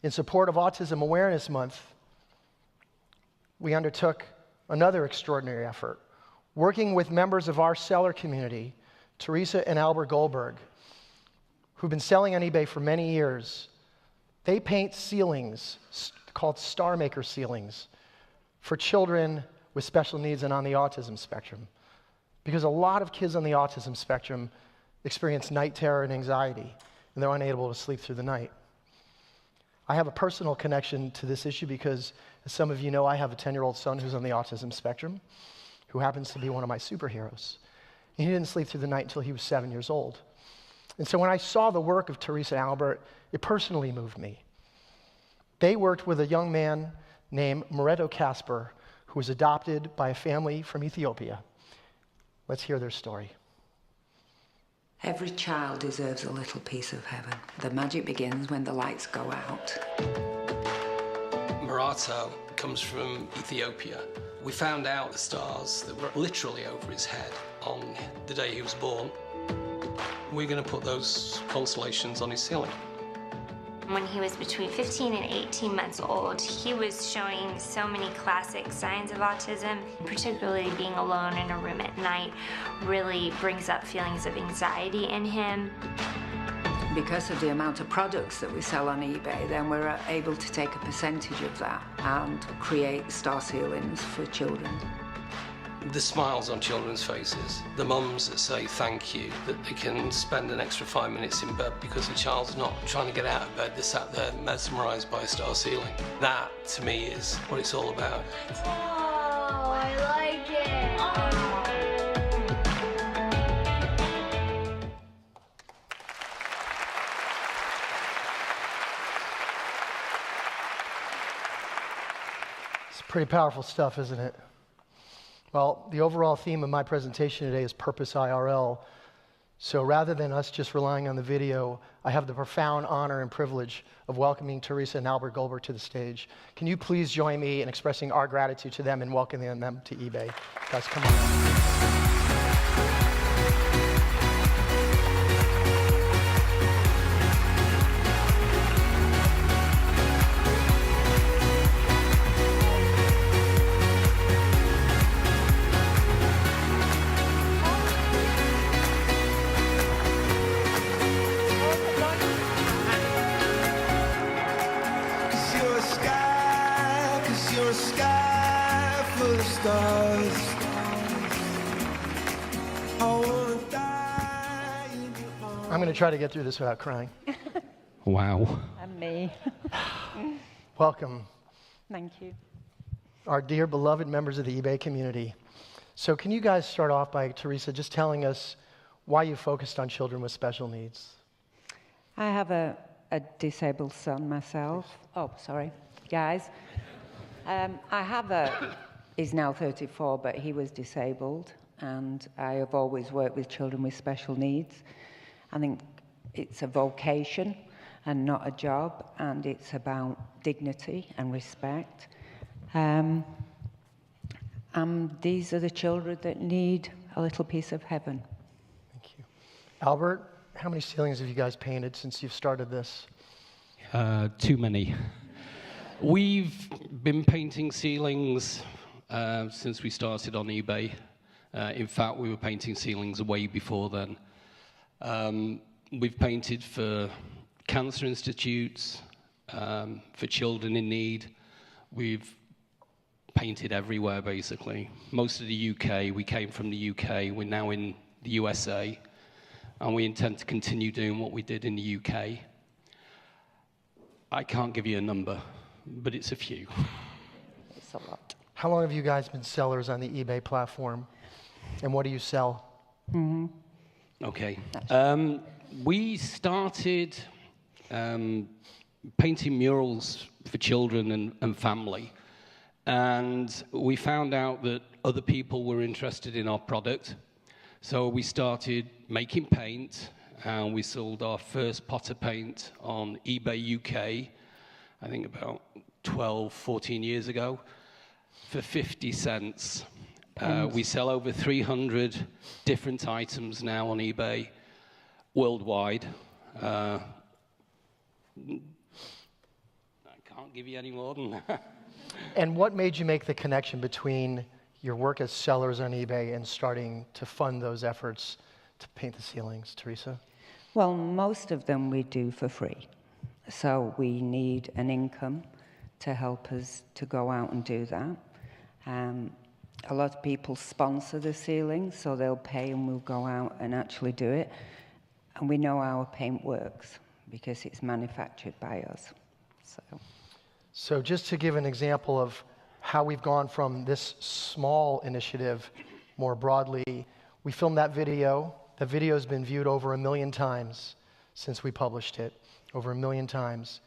In support of Autism Awareness Month, we undertook another extraordinary effort, working with members of our seller community, Teresa and Albert Goldberg, who've been selling on eBay for many years. They paint ceilings called StarMaker ceilings for children with special needs and on the autism spectrum. Because a lot of kids on the autism spectrum experience night terror and anxiety, and they're unable to sleep through the night. I have a personal connection to this issue because, as some of you know, I have a 10-year-old son who's on the autism spectrum, who happens to be one of my superheroes. And he didn't sleep through the night until he was 7 years old. And so when I saw the work of Teresa and Albert, it personally moved me. They worked with a young man named Moreto Casper, who was adopted by a family from Ethiopia. Let's hear their story. Every child deserves a little piece of heaven. The magic begins when the lights go out. Moreto comes from Ethiopia. We found out the stars that were literally over his head on the day he was born. We're going to put those constellations on his ceiling. When he was between 15 and 18 months old, he was showing so many classic signs of autism. Particularly being alone in a room at night really brings up feelings of anxiety in him. Because of the amount of products that we sell on eBay, then we're able to take a percentage of that and create star ceilings for children. The smiles on children's faces, the mums that say thank you, that they can spend an extra 5 minutes in bed because the child's not trying to get out of bed, they're sat there mesmerised by a star ceiling. That, to me, is what it's all about. Oh, I like it. It's pretty powerful stuff, isn't it? Well, the overall theme of my presentation today is Purpose IRL. So rather than us just relying on the video, I have the profound honor and privilege of welcoming Teresa and Albert Goldberg to the stage. Can you please join me in expressing our gratitude to them and welcoming them to eBay? Guys, come on. I'm going to try to get through this without crying. Wow. And me. Welcome. Thank you. Our dear beloved members of the eBay community. So can you guys start off by, Teresa, just telling us why you focused on children with special needs? I have a disabled son myself. Oh, sorry, guys. He's now 34, but he was disabled, and I have always worked with children with special needs. I think it's a vocation and not a job, and it's about dignity and respect. And these are the children that need a little piece of heaven. Thank you. Albert, how many ceilings have you guys painted since you've started this? Too many. We've been painting ceilings since we started on eBay. In fact, we were painting ceilings way before then. We've painted for cancer institutes, for children in need. We've painted everywhere, basically. Most of the UK, we came from the UK, we're now in the USA, and we intend to continue doing what we did in the UK. I can't give you a number, but it's a few. It's a lot. How long have you guys been sellers on the eBay platform, and what do you sell? Mm-hmm. Okay. We started painting murals for children and family, and we found out that other people were interested in our product. So we started making paint, and we sold our first pot of paint on eBay UK, I think about 12, 14 years ago, for 50 cents. We sell over 300 different items now on eBay worldwide. Can't give you any more than that. And what made you make the connection between your work as sellers on eBay and starting to fund those efforts to paint the ceilings, Teresa? Well, most of them we do for free. So we need an income to help us to go out and do that. A lot of people sponsor the ceilings, so they'll pay and we'll go out and actually do it. And we know our paint works because it's manufactured by us. So just to give an example of how we've gone from this small initiative more broadly, we filmed that video. The video has been viewed over 1 million times since we published it, over 1 million times.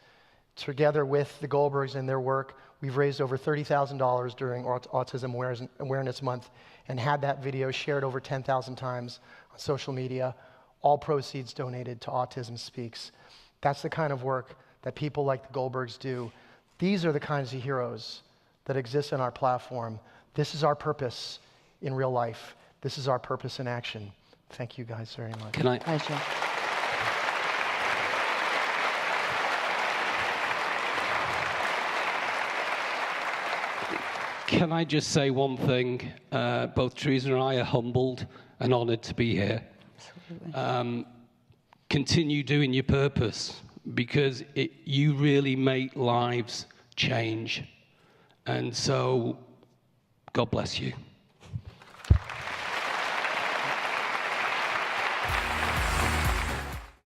Together with the Goldbergs and their work, we've raised over $30,000 during Autism Awareness Month and had that video shared over 10,000 times on social media, all proceeds donated to Autism Speaks. That's the kind of work that people like the Goldbergs do. These are the kinds of heroes that exist in our platform. This is our purpose in real life. This is our purpose in action. Thank you guys very much. Can I? Pleasure. Can I just say one thing? Both Teresa and I are humbled and honoured to be here. Absolutely. Continue doing your purpose, because you really make lives change. And so, God bless you.